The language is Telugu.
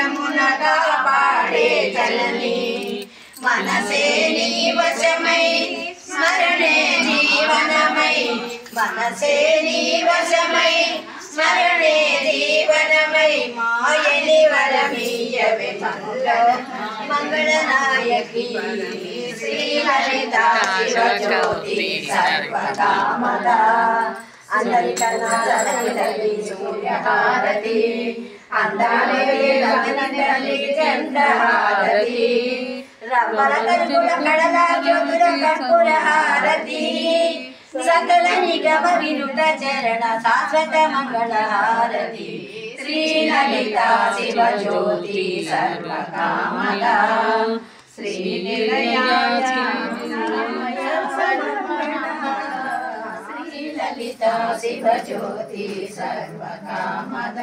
యమున కాపాడే జనని మనసే నీ వశమై స్మరణే జీవనమై మనసే నీ వశమై స్మరణే జీవనమై మాయని వరమీయవే మంగళనాయకి శ్రీ లలిత శివజ్యోతి సర్వకామద అందరికన్నా తల్లి సూర్యహారతి అందాలే తల్లి చంద్రహారతి రవ్వల కర్పూర కడల జ్యోతుల కర్పూర హారతి సకల నిగమ వినుత చరణ శాశ్వత మంగళ హారతి శ్రీ లలిత శివ జ్యోతి సర్వకామద శ్రీ నిలయ శ్రీ లలిత శివ జ్యోతి సర్వకామద.